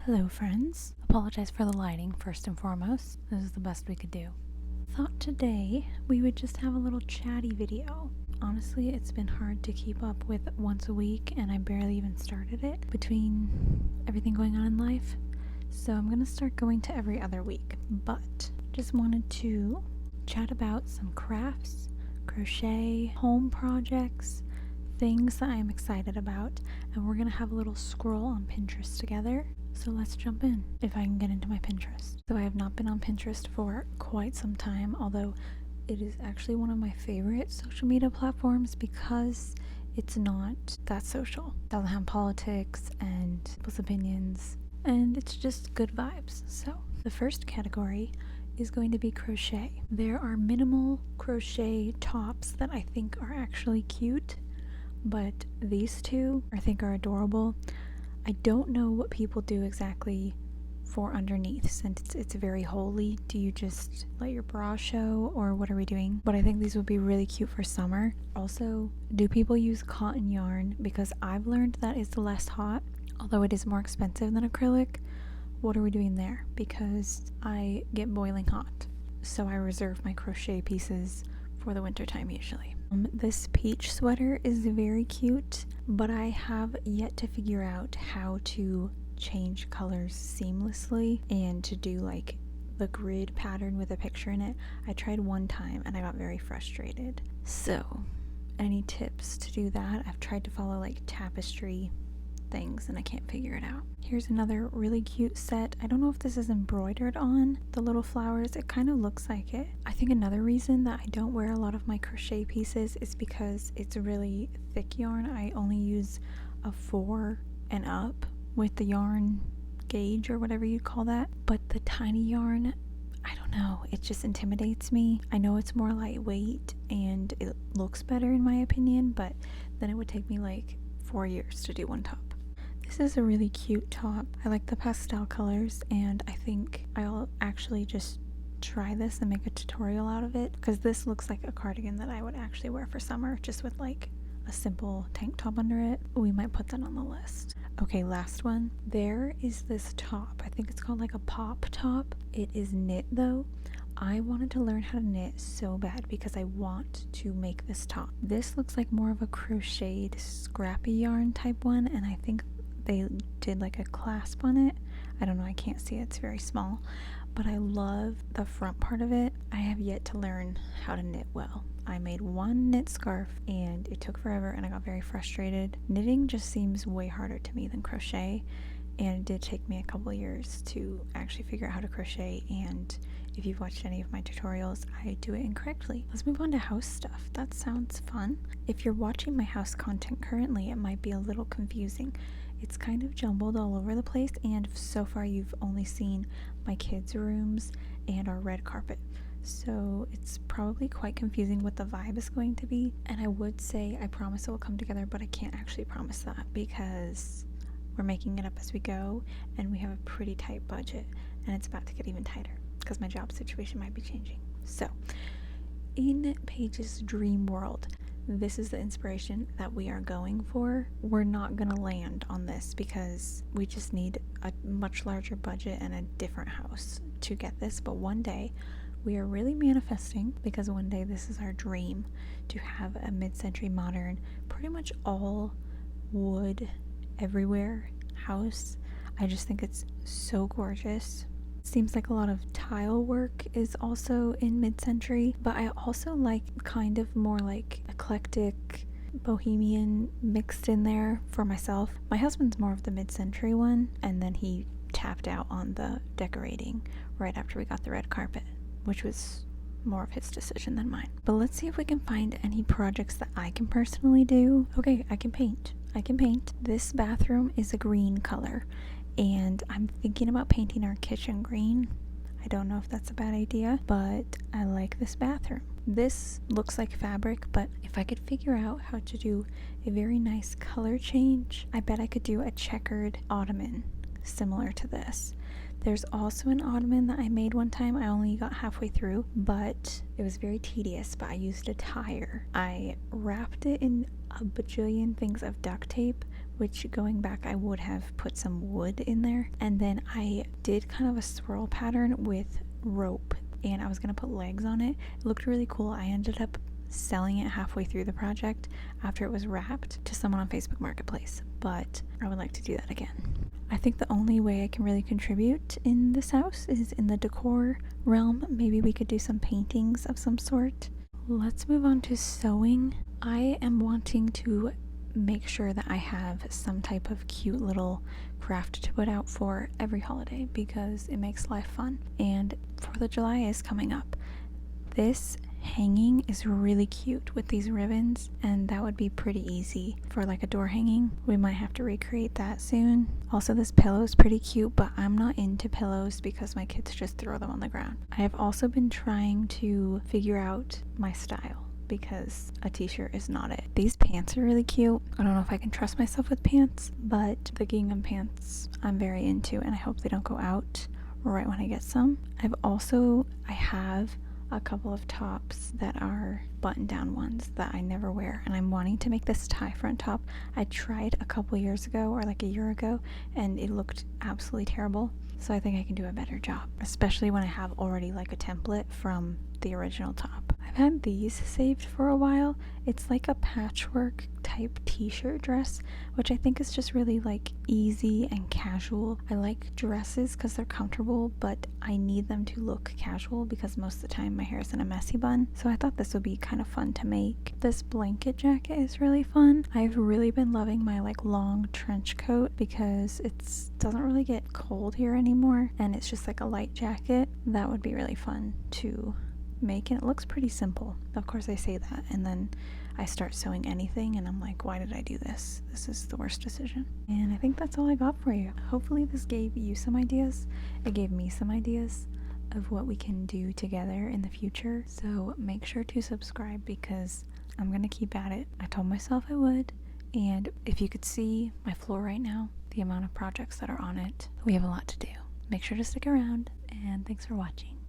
Hello friends, apologize for the lighting first and foremost, this is the best we could do. Thought today we would just have a little chatty video. Honestly, it's been hard to keep up with once a week and I barely even started it between everything going on in life. So I'm gonna start going to every other week, but just wanted to chat about some crafts, crochet, home projects, things that I am excited about, and we're gonna have a little scroll on Pinterest together. So let's jump in, if I can get into my Pinterest. So I have not been on Pinterest for quite some time, although it is actually one of my favorite social media platforms because it's not that social. It doesn't have politics and people's opinions, and it's just good vibes. So the first category is going to be crochet. There are minimal crochet tops that I think are actually cute, but these two I think are adorable. I don't know what people do exactly for underneath, since it's very holey. Do you just let your bra show, or what are we doing? But I think these would be really cute for summer. Also, do people use cotton yarn? Because I've learned that it's less hot, although it is more expensive than acrylic. What are we doing there? Because I get boiling hot, so I reserve my crochet pieces for the winter time usually. This peach sweater is very cute, but I have yet to figure out how to change colors seamlessly and to do like the grid pattern with a picture in it. I tried one time and I got very frustrated. So, any tips to do that? I've tried to follow like tapestry things and I can't figure it out. Here's another really cute set. I don't know if this is embroidered on the little flowers. It kind of looks like it. I think another reason that I don't wear a lot of my crochet pieces is because it's really thick yarn. I only use a 4 and up with the yarn gauge or whatever you call that. But the tiny yarn, I don't know, it just intimidates me. I know it's more lightweight and it looks better in my opinion, but then it would take me like 4 years to do one top. This is a really cute top. I like the pastel colors, and I think I'll actually just try this and make a tutorial out of it, because this looks like a cardigan that I would actually wear for summer, just with like a simple tank top under it. We might put that on the list. Okay, last one. There is this top. I think it's called like a pop top. It is knit though. I wanted to learn how to knit so bad because I want to make this top. This looks like more of a crocheted scrappy yarn type one, and I think they did like a clasp on it. I don't know, I can't see it, it's very small, but I love the front part of it. I have yet to learn how to knit well. I made one knit scarf and it took forever and I got very frustrated. Knitting just seems way harder to me than crochet, and it did take me a couple years to actually figure out how to crochet, and if you've watched any of my tutorials, I do it incorrectly. Let's move on to house stuff. That sounds fun. If you're watching my house content currently, it might be a little confusing. It's kind of jumbled all over the place, and so far you've only seen my kids' rooms and our red carpet. So it's probably quite confusing what the vibe is going to be. And I would say I promise it will come together, but I can't actually promise that because we're making it up as we go and we have a pretty tight budget, and it's about to get even tighter because my job situation might be changing. So in Paige's dream world, this is the inspiration that we are going for. We're not gonna land on this because we just need a much larger budget and a different house to get this, but one day we are really manifesting, because one day this is our dream, to have a mid-century modern, pretty much all wood everywhere house. I just think it's so gorgeous. Seems like a lot of tile work is also in mid-century, but I also like kind of more like eclectic bohemian mixed in there for myself. My husband's more of the mid-century one, and then he tapped out on the decorating right after we got the red carpet, which was more of his decision than mine. But let's see if we can find any projects that I can personally do. Okay, I can paint. This bathroom is a green color, and I'm thinking about painting our kitchen green. I don't know if that's a bad idea, but I like this bathroom. This looks like fabric, but if I could figure out how to do a very nice color change, I bet I could do a checkered ottoman similar to this. There's also an ottoman that I made one time. I only got halfway through, but it was very tedious, but I used a tire. I wrapped it in a bajillion things of duct tape which going back I would have put some wood in there. And then I did kind of a swirl pattern with rope, and I was gonna put legs on it. It looked really cool. I ended up selling it halfway through the project after it was wrapped to someone on Facebook Marketplace, but I would like to do that again. I think the only way I can really contribute in this house is in the decor realm. Maybe we could do some paintings of some sort. Let's move on to sewing. I am wanting to make sure that I have some type of cute little craft to put out for every holiday because it makes life fun. And 4th of July is coming up. This hanging is really cute with these ribbons, and that would be pretty easy for like a door hanging. We might have to recreate that soon. Also, this pillow is pretty cute, but I'm not into pillows because my kids just throw them on the ground. I have also been trying to figure out my style because a t-shirt is not it. These pants are really cute. I don't know if I can trust myself with pants, but the gingham pants I'm very into, and I hope they don't go out right when I get some. I have a couple of tops that are button down ones that I never wear, and I'm wanting to make this tie front top. I tried a couple years ago or like a year ago and it looked absolutely terrible, so I think I can do a better job, especially when I have already like a template from the original top. I've had these saved for a while. It's like a patchwork type t-shirt dress, which I think is just really like easy and casual. I like dresses because they're comfortable, but I need them to look casual because most of the time my hair is in a messy bun, so I thought this would be kind of fun to make. This blanket jacket is really fun. I've really been loving my like long trench coat because it doesn't really get cold here anymore, and it's just like a light jacket. That would be really fun to make, and it looks pretty simple. Of course I say that, and then I start sewing anything and I'm like, why did I do this? This is the worst decision. And I think that's all I got for you. Hopefully this gave you some ideas. It gave me some ideas of what we can do together in the future. So make sure to subscribe because I'm gonna keep at it. I told myself I would, and if you could see my floor right now, the amount of projects that are on it, we have a lot to do. Make sure to stick around, and thanks for watching.